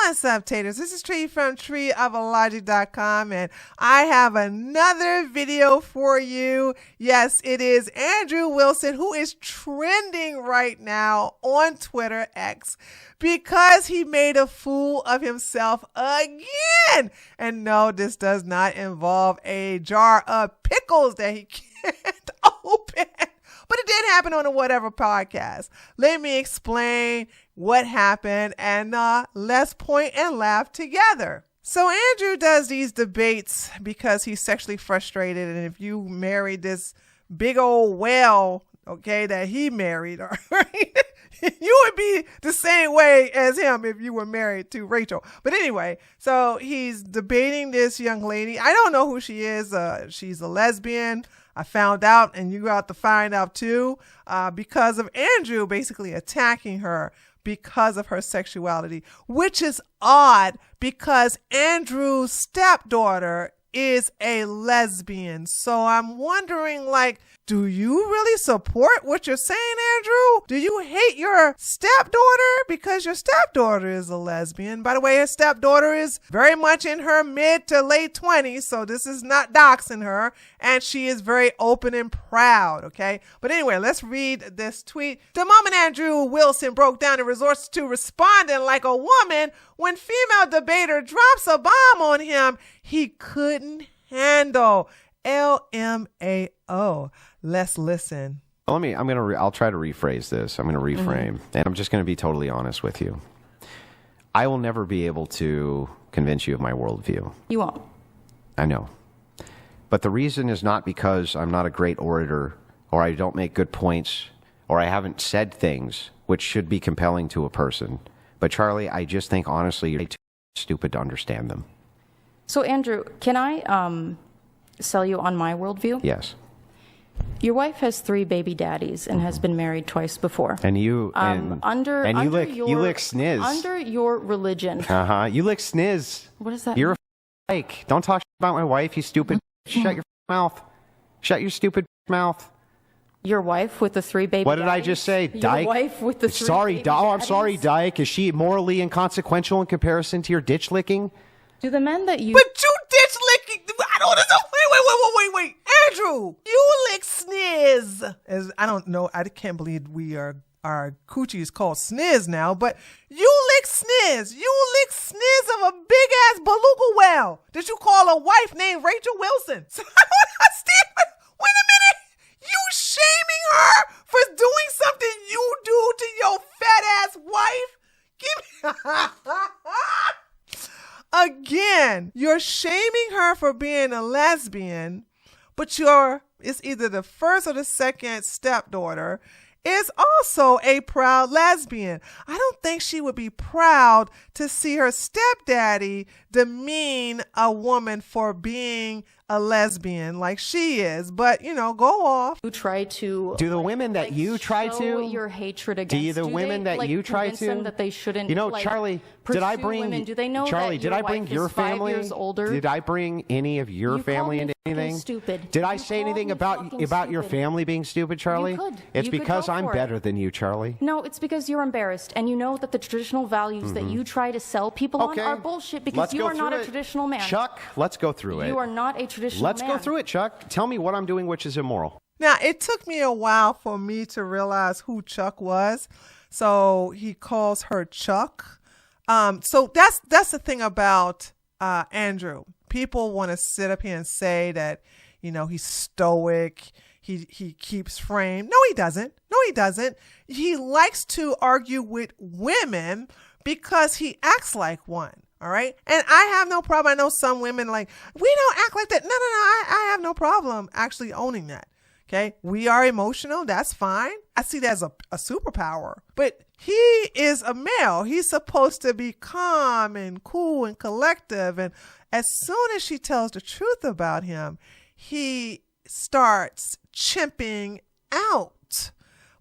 What's up, taters? This is Tree from treeofalogic.com, and I have another video for you. Yes, it is Andrew Wilson, who is trending right now on Twitter X because he made a fool of himself again. And no, this does not involve a jar of pickles that he can't open. But it did happen on a Whatever podcast. Let me explain what happened, and let's point and laugh together. So Andrew does these debates because he's sexually frustrated, and if you married this big old whale, okay, that he married, all right, you would be the same way as him if you were married to Rachel. But anyway, so he's debating this young lady. I don't know who she is. She's a lesbian. I found out, and you got to find out too, because of Andrew basically attacking her because of her sexuality, which is odd because Andrew's stepdaughter is a lesbian. So I'm wondering, like, do you really support what you're saying, Andrew? Do you hate your stepdaughter because your stepdaughter is a lesbian? By the way, her stepdaughter is very much in her mid to late 20s, so this is not doxing her, and she is very open and proud, okay? But anyway, let's read this tweet. The moment Andrew Wilson broke down and resorts to responding like a woman when female debater drops a bomb on him, he couldn't handle. LMAO. Let's listen. I'll try to rephrase this. I'm going to reframe, and I'm just going to be totally honest with you. I will never be able to convince you of my worldview. You won't. I know. But the reason is not because I'm not a great orator, or I don't make good points, or I haven't said things which should be compelling to a person. But Charlie, I just think honestly you're too stupid to understand them. So Andrew, can I sell you on my worldview? Yes. Your wife has 3 baby daddies and has been married twice before. And you you lick sniz. Under your religion. You lick sniz. What is that? You're a dyke. Don't talk about my wife, you stupid. Shut your mouth. Shut your stupid mouth. Your wife with the 3 baby daddies? What did I just say, dyke? Your wife with the 3 baby daddies? I'm sorry, dyke. Is she morally inconsequential in comparison to your ditch licking? Do the men that you... But you ditch licking... I don't know. Wait. Andrew, you lick sniz. As I don't know. I can't believe our coochie is called sniz now, but you lick sniz. You lick sniz of a big ass beluga whale that you call a wife named Rachel Wilson. So I don't understand. Wait a minute. You shaming her for doing something you do to your fat ass wife? Give me... Again, you're shaming her for being a lesbian, but it's either the first or the second stepdaughter is also a proud lesbian. I don't think she would be proud to see her stepdaddy demean a woman for being a lesbian like she is, but go off. You try to... Do the women that you try to... your hatred against... Do the women that you try to... them that they shouldn't... Charlie, did I bring... Women? Do they know Charlie, that did I bring your family? 5 years older? Did I bring any of your family into anything? Stupid. Did I say anything about your family being stupid, Charlie? You could. It's You could because go I'm for better it. than you, Charlie. No, it's because you're embarrassed, and you know that the traditional values that you try to sell people on are bullshit because you are not a traditional man. Chuck, let's go through it. You are not a traditional man. Let's go through it, Chuck. Tell me what I'm doing which is immoral. Now, it took me a while for me to realize who Chuck was. So he calls her Chuck. So that's the thing about Andrew. People want to sit up here and say that, he's stoic. He keeps frame. No, he doesn't. He likes to argue with women because he acts like one. All right. And I have no problem. I know some women we don't act like that. No. I have no problem actually owning that. Okay. We are emotional. That's fine. I see that as a superpower. But he is a male. He's supposed to be calm and cool and collective. And as soon as she tells the truth about him, he starts chimping out.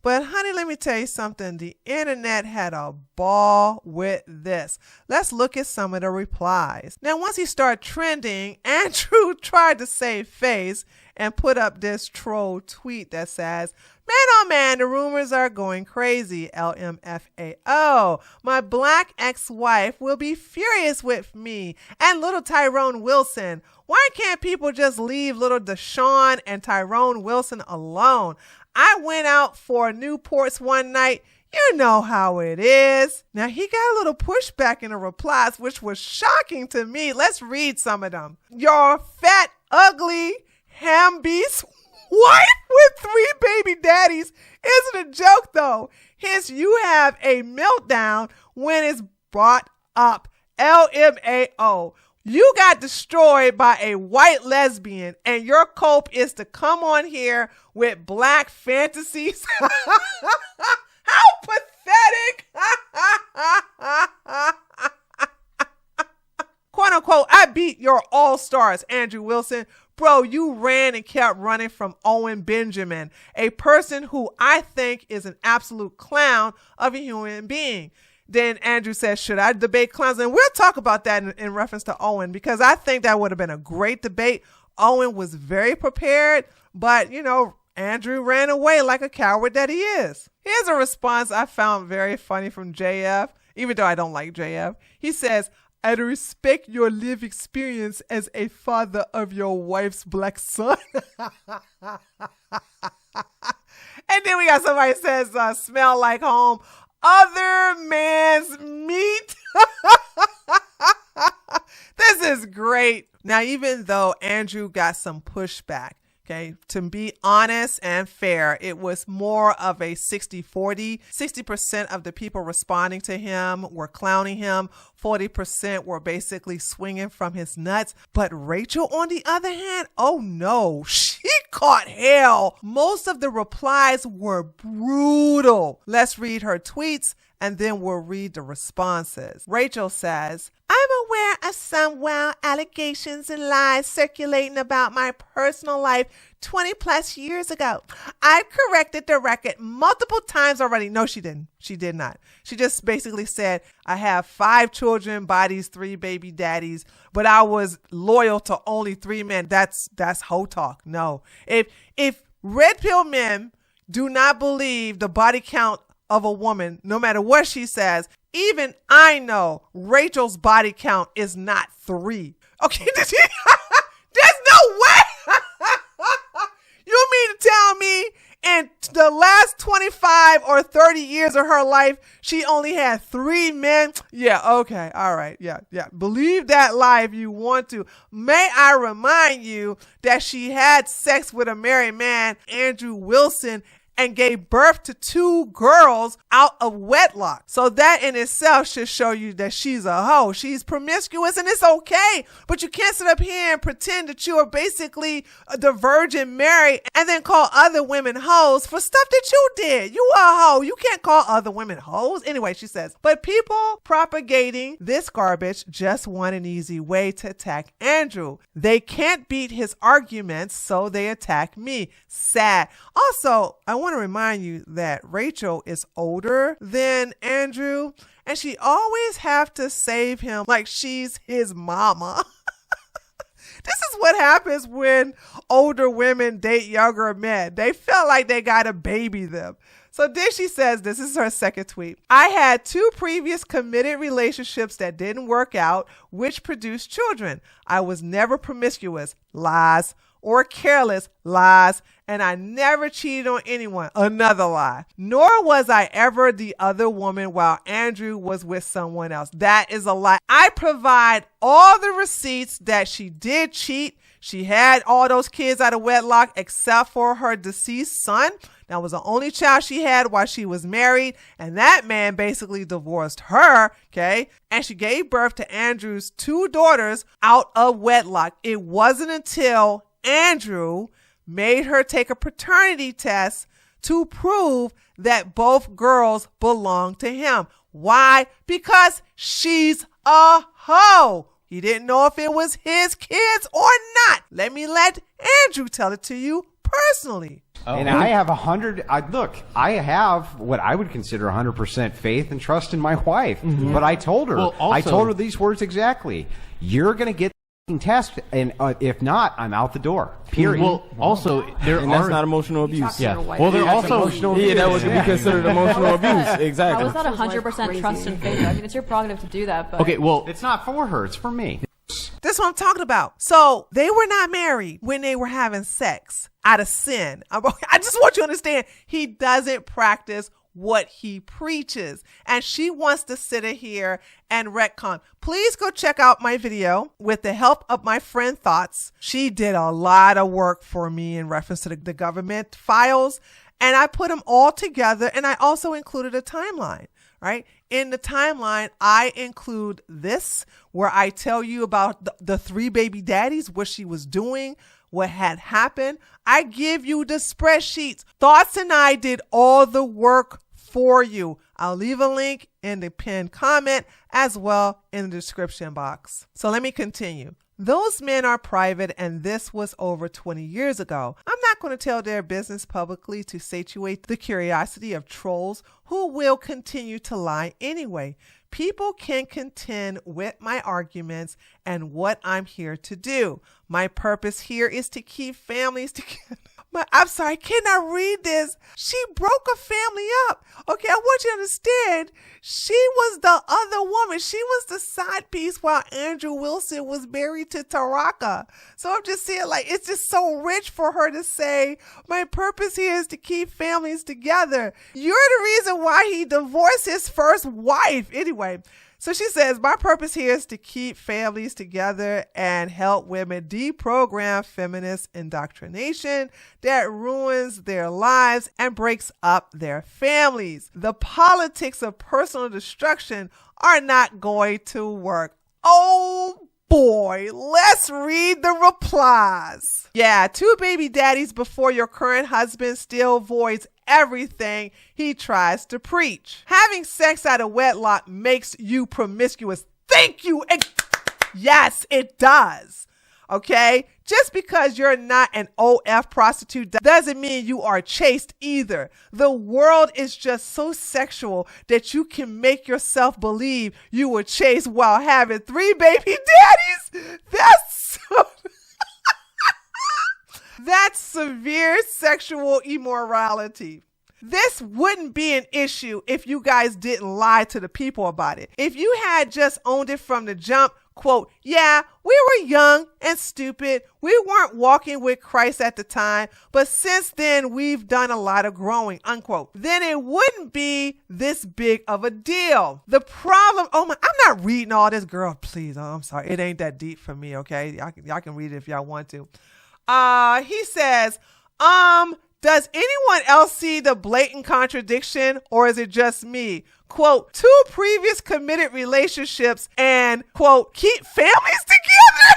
But honey, let me tell you something. The internet had a ball with this. Let's look at some of the replies. Now, once he started trending, Andrew tried to save face and put up this troll tweet that says, "Man, oh man, the rumors are going crazy. LMFAO. My black ex-wife will be furious with me and little Tyrone Wilson. Why can't people just leave little Deshaun and Tyrone Wilson alone? I went out for Newports one night. You know how it is." Now, he got a little pushback in the replies, which was shocking to me. Let's read some of them. "Your fat, ugly, ham-beast wife with 3 baby daddies isn't a joke, though. Hence, you have a meltdown when it's brought up. LMAO. You got destroyed by a white lesbian, and your cope is to come on here with black fantasies." How pathetic. "Quote unquote, I beat your all-stars, Andrew Wilson. Bro, you ran and kept running from Owen Benjamin, a person who I think is an absolute clown of a human being." Then Andrew says, "Should I debate clowns?" And we'll talk about that in reference to Owen, because I think that would have been a great debate. Owen was very prepared, but, Andrew ran away like a coward that he is. Here's a response I found very funny from JF, even though I don't like JF. He says, "I respect your lived experience as a father of your wife's black son." And then we got somebody that says, "Smell like home. Other man's meat." This is great. Now, even though Andrew got some pushback, okay, to be honest and fair, it was more of a 60-40. 60% of the people responding to him were clowning him. 40% were basically swinging from his nuts. But Rachel, on the other hand, oh no, she caught hell. Most of the replies were brutal. Let's read her tweets, and then we'll read the responses. Rachel says, "I'm aware of some wild allegations and lies circulating about my personal life 20 plus years ago. I've corrected the record multiple times already." No, she didn't. She did not. She just basically said, "I have 5 children by these 3 baby daddies, but I was loyal to only 3 men. That's hoe talk. No. If red pill men do not believe the body count of a woman, no matter what she says, even I know Rachel's body count is not 3. Okay, there's no way. You mean to tell me in the last 25 or 30 years of her life, she only had 3 men? Yeah, okay, all right, yeah. Believe that lie if you want to. May I remind you that she had sex with a married man, Andrew Wilson, and gave birth to 2 girls out of wedlock. So that in itself should show you that she's a hoe. She's promiscuous, and it's okay. But you can't sit up here and pretend that you are basically the Virgin Mary and then call other women hoes for stuff that you did. You are a hoe. You can't call other women hoes. Anyway, she says, "But people propagating this garbage just want an easy way to attack Andrew. They can't beat his arguments, so they attack me. Sad." Also, I want to remind you that Rachel is older than Andrew, and she always have to save him like she's his mama. This is what happens when older women date younger men. They feel like they got to baby them. So then she says, this is her second tweet, "I had 2 previous committed relationships that didn't work out, which produced children. I was never promiscuous, lies, or careless, lies, and I never cheated on anyone, another lie. Nor was I ever the other woman while Andrew was with someone else. That is a lie. I provide all the receipts that she did cheat. She had all those kids out of wedlock except for her deceased son. That was the only child she had while she was married, and that man basically divorced her, okay? And she gave birth to Andrew's 2 daughters out of wedlock. It wasn't until Andrew made her take a paternity test to prove that both girls belong to him. Why? Because she's a hoe. He didn't know if it was his kids or not. Let Andrew tell it to you personally. And I have I have what I would consider 100% faith and trust in my wife. But I told her, these words exactly. You're going to get test, and if not, I'm out the door. Period. Well, also and that's not emotional abuse. Yeah. Well, they're also emotional that would be considered emotional abuse. Exactly. How is that 100% trust and faith? I mean, it's your prerogative to do that. But okay. Well, it's not for her. It's for me. This is what I'm talking about. So they were not married when they were having sex out of sin. I just want you to understand, he doesn't practice what he preaches. And she wants to sit here and retcon. Please go check out my video with the help of my friend Thoughts. She did a lot of work for me in reference to the government files. And I put them all together. And I also included a timeline, right? In the timeline, I include this where I tell you about the 3 baby daddies, what she was doing, what had happened. I give you the spreadsheets. Thoughts and I did all the work for you. I'll leave a link in the pinned comment as well in the description box. So let me continue. Those men are private, and this was over 20 years ago. I'm not going to tell their business publicly to satiate the curiosity of trolls who will continue to lie anyway. People can contend with my arguments and what I'm here to do. My purpose here is to keep families together. I'm sorry, can I read this? She broke a family up. Okay, I want you to understand. She was the other woman. She was the side piece while Andrew Wilson was married to Taraka. So I'm just saying, like, it's just so rich for her to say, my purpose here is to keep families together. You're the reason why he divorced his first wife. Anyway. So she says, my purpose here is to keep families together and help women deprogram feminist indoctrination that ruins their lives and breaks up their families. The politics of personal destruction are not going to work. Oh boy, let's read the replies. Yeah, 2 baby daddies before your current husband still voids everything he tries to preach. Having sex out of wedlock makes you promiscuous. Thank you. Yes, it does. Okay? Just because you're not an OF prostitute doesn't mean you are chaste either. The world is just so sexual that you can make yourself believe you were chaste while having 3 baby daddies. That's so That's severe sexual immorality. This wouldn't be an issue if you guys didn't lie to the people about it. If you had just owned it from the jump, quote, yeah, we were young and stupid. We weren't walking with Christ at the time, but since then we've done a lot of growing, unquote. Then it wouldn't be this big of a deal. The problem, I'm not reading all this, girl, please. Oh, I'm sorry. It ain't that deep for me, okay? Y'all can read it if y'all want to. He says, does anyone else see the blatant contradiction, or is it just me? Quote, 2 previous committed relationships and, quote, keep families together?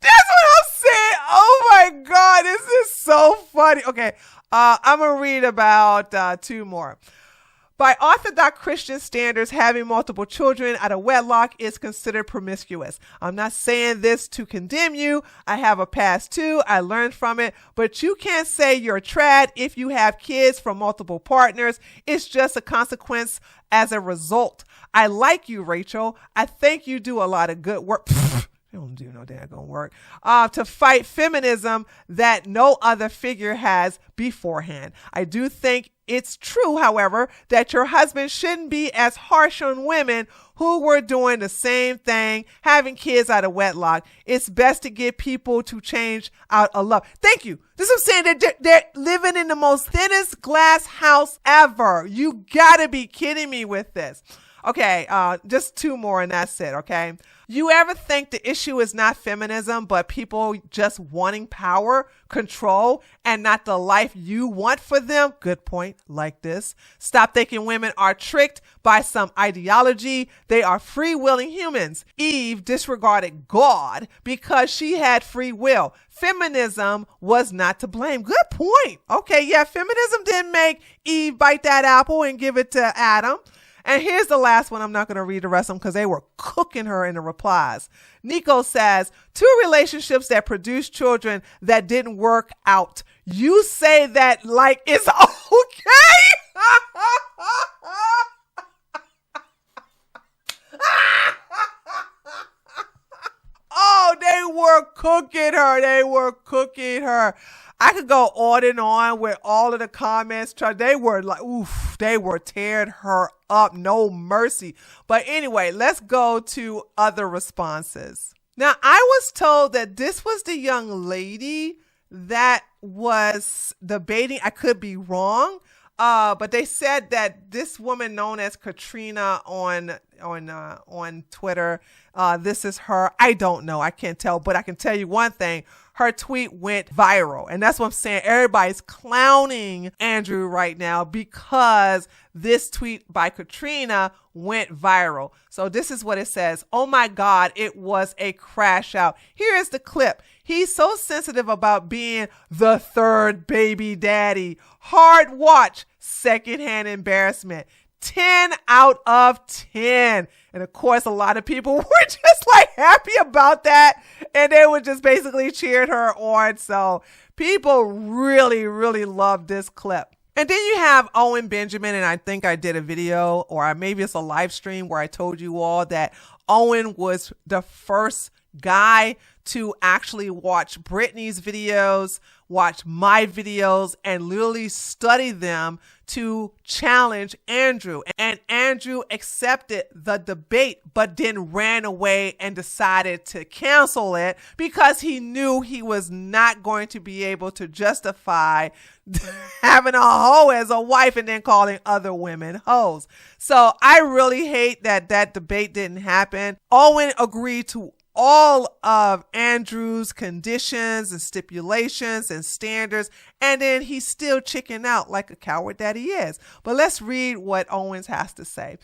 That's what I'm saying. Oh my God, this is so funny. Okay, I'm going to read about 2 more. By Orthodox Christian standards, having multiple children out of wedlock is considered promiscuous. I'm not saying this to condemn you. I have a past too. I learned from it. But you can't say you're trad if you have kids from multiple partners. It's just a consequence as a result. I like you, Rachel. I think you do a lot of good work. You don't do no daggone work to fight feminism that no other figure has beforehand. I do think it's true, however, that your husband shouldn't be as harsh on women who were doing the same thing, having kids out of wedlock. It's best to get people to change out of love. Thank you. This is saying that they're living in the most thinnest glass house ever. You gotta be kidding me with this. Okay, just 2 more and that's it, okay? You ever think the issue is not feminism, but people just wanting power, control, and not the life you want for them? Good point, like this. Stop thinking women are tricked by some ideology. They are free-willing humans. Eve disregarded God because she had free will. Feminism was not to blame. Good point. Okay, yeah, feminism didn't make Eve bite that apple and give it to Adam. And here's the last one. I'm not going to read the rest of them because they were cooking her in the replies. Nico says, 2 relationships that produced children that didn't work out. You say that like it's okay? cooking her. They were cooking her. I could go on and on with all of the comments. They were like, oof, they were tearing her up. No mercy. But anyway, let's go to other responses. Now, I was told that this was the young lady that was debating. I could be wrong. But they said that this woman known as Katrina on Twitter, this is her. I don't know. I can't tell, but I can tell you one thing. Her tweet went viral. And that's what I'm saying. Everybody's clowning Andrew right now because this tweet by Katrina went viral. So this is what it says. Oh my God, it was a crash out. Here is the clip. He's so sensitive about being the third baby daddy. Hard watch. Secondhand embarrassment. 10 out of 10. And of course, a lot of people were just like happy about that. And they were just basically cheering her on. So people really, really loved this clip. And then you have Owen Benjamin. And I think I did a video or maybe it's a live stream where I told you all that Owen was the first guy to actually watch Brittany's videos, watch my videos, and literally study them to challenge Andrew. And Andrew accepted the debate, but then ran away and decided to cancel it because he knew he was not going to be able to justify having a hoe as a wife and then calling other women hoes. So I really hate that debate didn't happen. Owen agreed to all of Andrew's conditions and stipulations and standards, and then he's still chicking out like a coward that he is. But let's read what Owens has to say.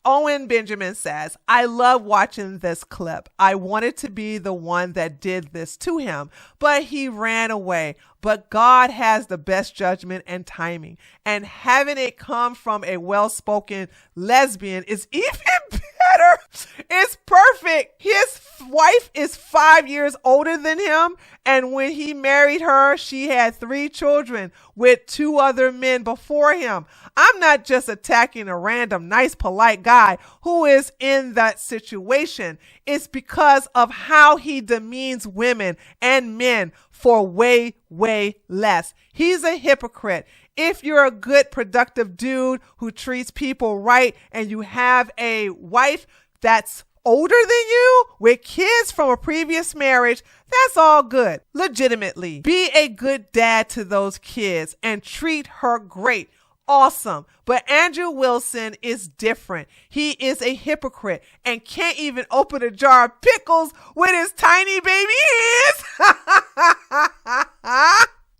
Owen Benjamin says, I love watching this clip. I wanted to be the one that did this to him, but he ran away. But God has the best judgment and timing. And having it come from a well-spoken lesbian is even better. It's perfect. His wife is 5 years older than him. And when he married her, she had 3 children with 2 other men before him. I'm not just attacking a random, nice, polite guy who is in that situation. It's because of how he demeans women and men for way, way less. He's a hypocrite. If you're a good, productive dude who treats people right and you have a wife that's older than you with kids from a previous marriage, that's all good. Legitimately, be a good dad to those kids and treat her great. Awesome. But Andrew Wilson is different. He is a hypocrite and can't even open a jar of pickles with his tiny baby hands.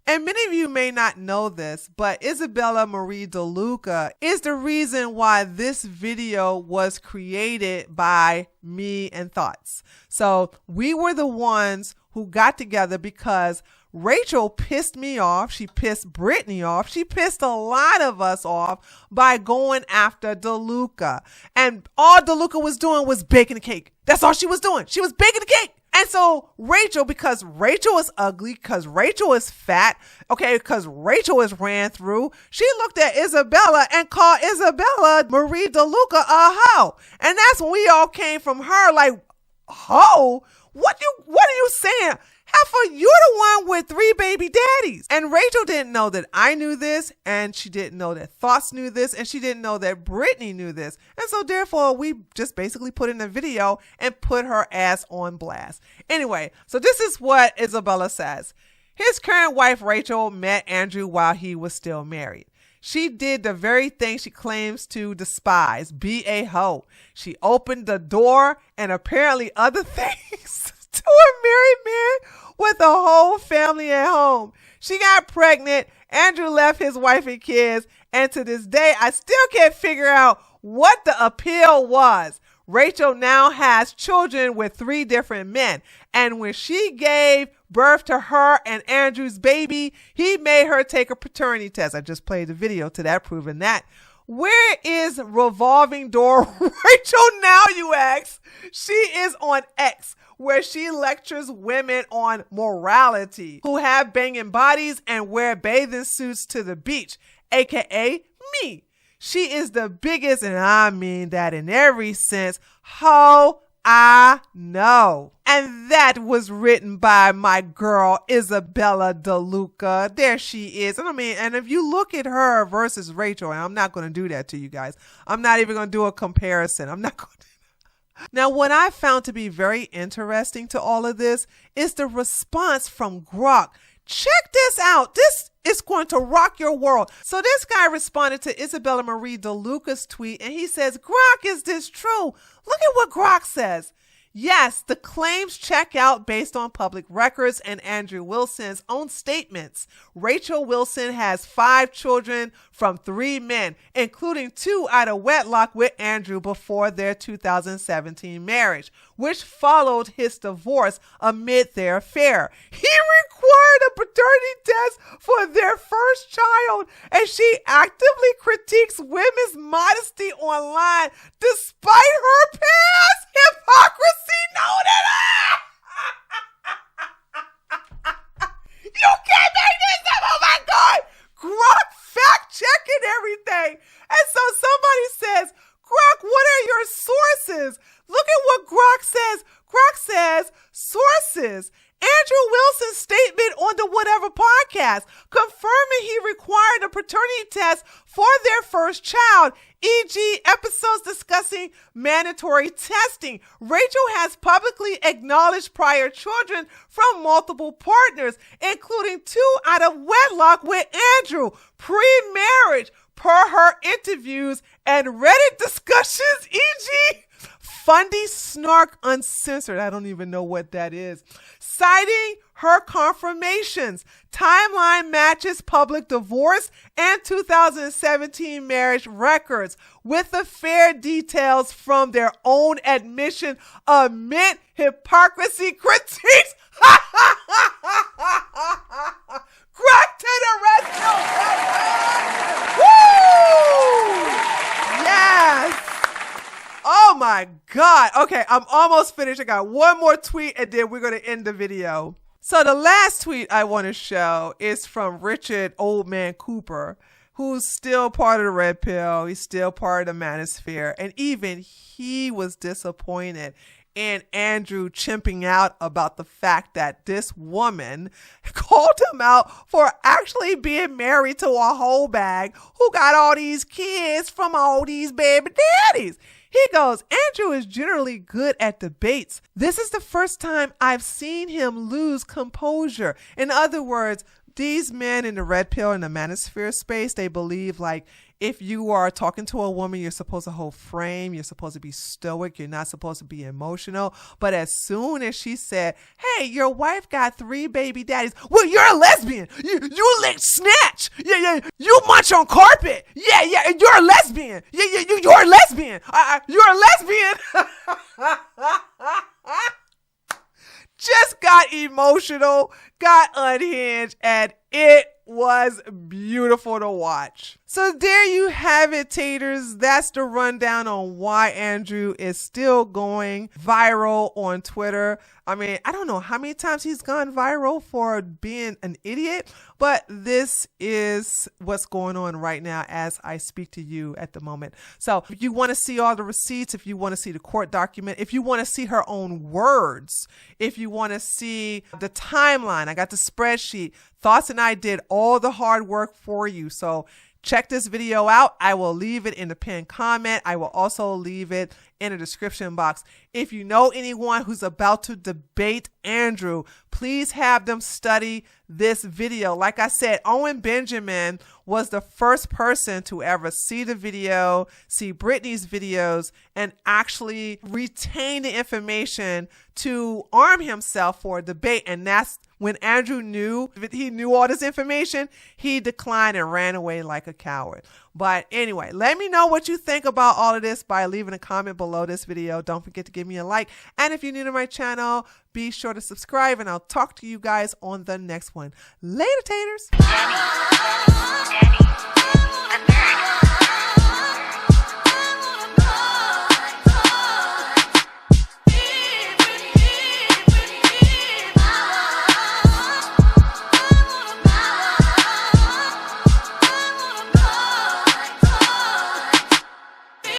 And many of you may not know this, but Isabella Marie DeLuca is the reason why this video was created by me and Thoughts. So we were the ones who got together because Rachel pissed me off. She pissed Brittany off. She pissed a lot of us off by going after DeLuca. And all DeLuca was doing was baking a cake. That's all she was doing. She was baking a cake. And so Rachel, because Rachel is ugly, because Rachel is fat, okay, because Rachel is ran through, she looked at Isabella and called Isabella Marie DeLuca a hoe. And that's when we all came from her like, hoe? What are you saying? Heifer, you're the one with 3 baby daddies. And Rachel didn't know that I knew this, and she didn't know that Thoughts knew this, and she didn't know that Brittany knew this. And so therefore, we just basically put in a video and put her ass on blast. Anyway, so this is what Isabella says. His current wife, Rachel, met Andrew while he was still married. She did the very thing she claims to despise, be a hoe. She opened the door and apparently other things to a married man with a whole family at home. She got pregnant. Andrew left his wife and kids. And to this day, I still can't figure out what the appeal was. Rachel now has children with 3 different men. And when she gave birth to her and Andrew's baby, he made her take a paternity test. I just played the video to that, proving that. Where is revolving door Rachel now, you ask? She is on X, where she lectures women on morality who have banging bodies and wear bathing suits to the beach, aka me. She is the biggest, and I mean that in every sense, hoe I know. And that was written by my girl, Isabella DeLuca. There she is. And I mean, and if you look at her versus Rachel, and I'm not going to do that to you guys. I'm not even going to do a comparison. I'm not going to. Now, what I found to be very interesting to all of this is the response from Grok. Check this out. This is going to rock your world. So this guy responded to Isabella Marie DeLuca's tweet, and he says, Grok, is this true? Look at what Grok says. Yes, the claims check out based on public records and Andrew Wilson's own statements. Rachel Wilson has 5 children from 3 men, including 2 out of wedlock with Andrew before their 2017 marriage, which followed his divorce amid their affair. He required a paternity test for their first child, and she actively critiques women's modesty online despite her past hypocrisy. Noted. You can't make this up. Oh my God. Grok fact checking everything. And so somebody says, Grok, what are your sources? Look at what Grok says. Grok says sources. Andrew Wilson's statement on the Whatever podcast, confirming he required a paternity test for their first child, e.g. episodes discussing mandatory testing. Rachel has publicly acknowledged prior children from multiple partners, including 2 out of wedlock with Andrew, pre-marriage, per her interviews and Reddit discussions, e.g. Fundy Snark Uncensored. I don't even know what that is. Citing her confirmations, timeline matches public divorce and 2017 marriage records with affair details from their own admission amid hypocrisy critiques. Crack to the rescue! Woo! Yes! Oh my God. Okay, I'm almost finished. I got one more tweet and then we're going to end the video. So the last tweet I want to show is from Richard Old Man Cooper, who's still part of the Red Pill. He's still part of the Manosphere. And even he was disappointed in Andrew chimping out about the fact that this woman called him out for actually being married to a whole bag who got all these kids from all these baby daddies. He goes, Andrew is generally good at debates. This is the first time I've seen him lose composure. In other words, these men in the Red Pill and the Manosphere space, they believe like if you are talking to a woman, you're supposed to hold frame. You're supposed to be stoic. You're not supposed to be emotional. But as soon as she said, hey, your wife got 3 baby daddies. Well, you're a lesbian. You lick snatch. Yeah. You munch on carpet. Yeah. You're a lesbian. Yeah. You're a lesbian. You're a lesbian. Just got emotional, got unhinged, and it was beautiful to watch. So there you have it, taters. That's the rundown on why Andrew is still going viral on Twitter. I mean, I don't know how many times he's gone viral for being an idiot, but this is what's going on right now as I speak to you at the moment. So if you want to see all the receipts, if you want to see the court document, if you want to see her own words, if you want to see the timeline, I got the spreadsheet. Thoughts and I did all the hard work for you. So check this video out. I will leave it in the pinned comment. I will also leave it in the description box. If you know anyone who's about to debate Andrew, please have them study this video. Like I said, Owen Benjamin was the first person to ever see the video, see Brittany's videos, and actually retain the information to arm himself for a debate. And that's when Andrew knew all this information, he declined and ran away like a coward. But anyway, let me know what you think about all of this by leaving a comment below this video. Don't forget to give me a like. And if you're new to my channel, be sure to subscribe, and I'll talk to you guys on the next one. Later, taters.